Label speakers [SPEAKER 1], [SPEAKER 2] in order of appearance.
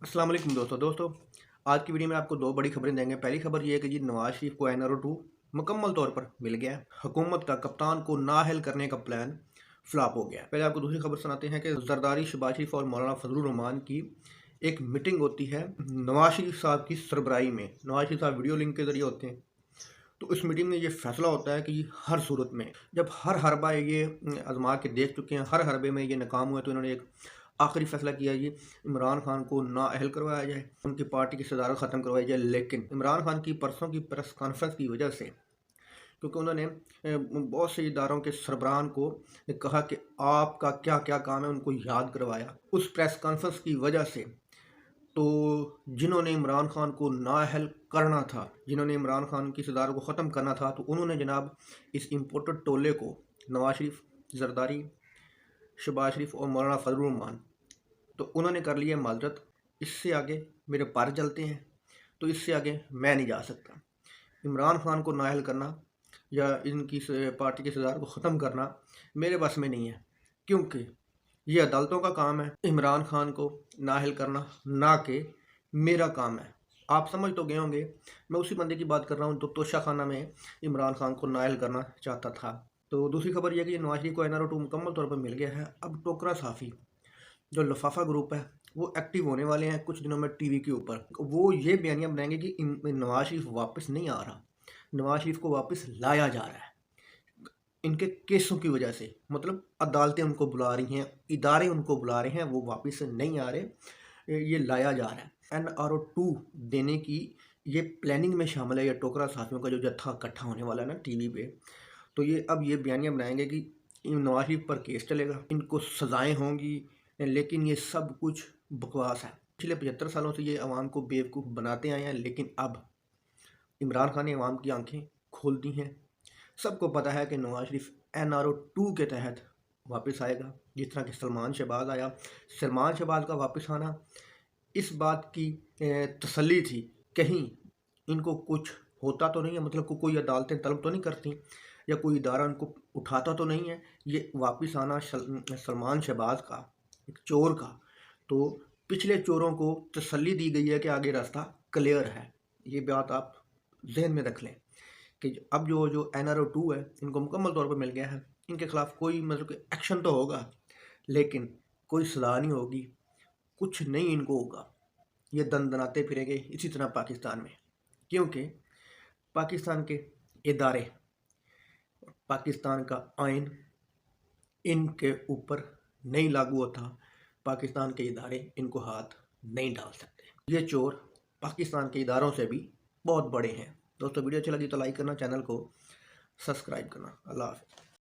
[SPEAKER 1] अस्सलाम वालेकुम दोस्तों आज की वीडियो में आपको दो बड़ी खबरें देंगे। पहली खबर ये है कि जी नवाज शरीफ को NRO 2 मुकम्मल तौर पर मिल गया है। हुकूमत का कप्तान को नाअहल करने का प्लान फ्लॉप हो गया है। पहले आपको दूसरी खबर सुनाते हैं कि जरदारी, शहबाज शरीफ और मौलाना फजलुर रहमान की एक मीटिंग होती है नवाज शरीफ साहब की सरबराही में। नवाज शरीफ साहब वीडियो लिंक के जरिए होते हैं। तो इस मीटिंग में ये फैसला होता है कि हर सूरत में, जब हर हरबा ये आजमा के देख चुके हैं, हर हरबे में ये नाकाम हुए, तो इन्होंने एक आखिरी फैसला किया ये इमरान खान को नाअहल करवाया जाए, उनकी पार्टी की सदारत ख़त्म करवाई जाए। लेकिन इमरान खान की परसों की प्रेस कॉन्फ्रेंस की वजह से, क्योंकि उन्होंने बहुत से इदारों के सरबराहान को कहा कि आपका क्या क्या काम है, उनको याद करवाया। उस प्रेस कॉन्फ्रेंस की वजह से तो जिन्होंने इमरान खान को नाअहल करना था, जिन्होंने इमरान खान की सदारत को ख़त्म करना था, तो उन्होंने जनाब इस इम्पोर्टेड टोले को नवाज शरीफ, जरदारी, शहबाज शरीफ और मौलाना फजलुर रहमान, तो उन्होंने कर लिया माजरत। इससे आगे मेरे पर चलते हैं, तो इससे आगे मैं नहीं जा सकता। इमरान खान को नाअहल करना या इनकी पार्टी की सदारत को ख़त्म करना मेरे बस में नहीं है, क्योंकि ये अदालतों का काम है इमरान खान को नाअहल करना, ना कि मेरा काम है। आप समझ तो गए होंगे मैं उसी बंदे की बात कर रहा हूँ जो तोशाखाना में इमरान खान को नाअहल करना चाहता था। तो दूसरी खबर यह कि नवाज शरीफ को NRO 2 मुकम्मल तौर पर मिल गया है। अब टोकरा साफ़ी जो लिफाफा ग्रुप है वो एक्टिव होने वाले हैं कुछ दिनों में टीवी के ऊपर। वो ये बयानियाँ बनाएंगे कि नवाज शरीफ वापस नहीं आ रहा, नवाज शरीफ को वापस लाया जा रहा है इनके केसों की वजह से। मतलब अदालतें उनको बुला रही हैं, इदारे उनको बुला रहे हैं, वो वापस नहीं आ रहे, ये लाया जा रहा है। NRO 2 देने की ये प्लानिंग में शामिल है। ये टोकरा साथियों का जो जत्था इकट्ठा होने वाला है ना टीवी पे, तो ये अब ये बयानियाँ बनाएंगे कि नवाज शरीफ पर केस चलेगा, इनको सज़ाएँ होंगी। लेकिन ये सब कुछ बकवास है। पिछले 75 सालों से ये अवाम को बेवकूफ़ बनाते आए हैं, लेकिन अब इमरान खान ने अवाम की आंखें खोल दी हैं। सबको पता है कि नवाज शरीफ NRO 2 के तहत वापस आएगा, जिस तरह कि सलमान शहबाज आया। सलमान शहबाज का वापस आना इस बात की तसल्ली थी, कहीं इनको कुछ होता तो नहीं है, मतलब कोई अदालतें तलब तो नहीं करती या कोई इदारा उनको उठाता तो नहीं है। ये वापस आना सलमान शहबाज का, एक चोर का, तो पिछले चोरों को तसल्ली दी गई है कि आगे रास्ता क्लियर है। ये बात आप जहन में रख लें कि अब जो NRO 2 है इनको मुकम्मल तौर पर मिल गया है। इनके खिलाफ कोई मतलब कि एक्शन तो होगा, लेकिन कोई सज़ा नहीं होगी, कुछ नहीं इनको होगा। ये दंदनाते फिरेंगे इसी तरह पाकिस्तान में, क्योंकि पाकिस्तान के इदारे, पाकिस्तान का आइन इनके ऊपर नहीं लागू होता। पाकिस्तान के इदारे इनको हाथ नहीं डाल सकते। ये चोर पाकिस्तान के इदारों से भी बहुत बड़े हैं। दोस्तों वीडियो अच्छी लगी तो लाइक करना, चैनल को सब्सक्राइब करना। अल्लाह हाफ़िज़।